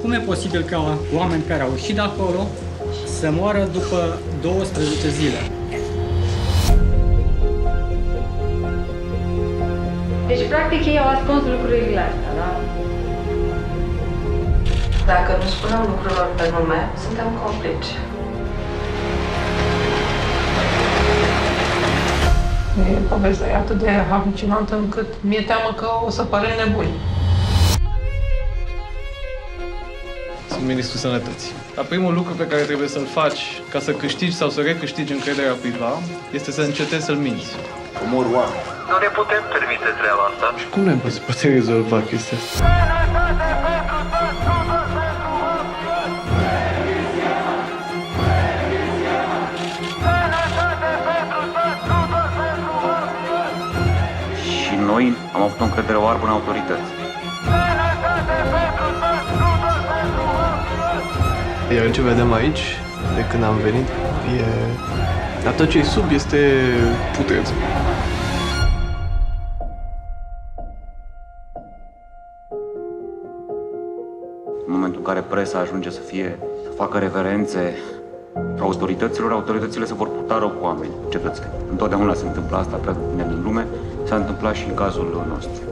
Cum e posibil ca oameni care au ieșit de acolo să moară după 12 zile? Deci, practic, ei au ascuns lucrurile astea, da? Dacă nu spunem lucrurilor pe nume, suntem complici. Povestea e atât de halucinantă încât mi-e teamă că o să părem nebuni. Sunt Ministrul Sănătății. Dar primul lucru pe care trebuie să-l faci ca să câștigi sau să recâștigi încrederea cuiva este să încetezi să-l minți. Omor oameni. Nu ne putem permite treaba asta. Și cum ne se poate rezolva chestia asta? Și noi am avut o încredere oarbă în autorități. Iar ce vedem aici, de când am venit, e... Dar tot ce e sub este putreț. În momentul în care presa ajunge să facă reverențe autorităților, autoritățile se vor puta rău cu oameni, cetățeni. Întotdeauna se întâmplă asta, pretutindeni în lume, s-a întâmplat și în cazul nostru.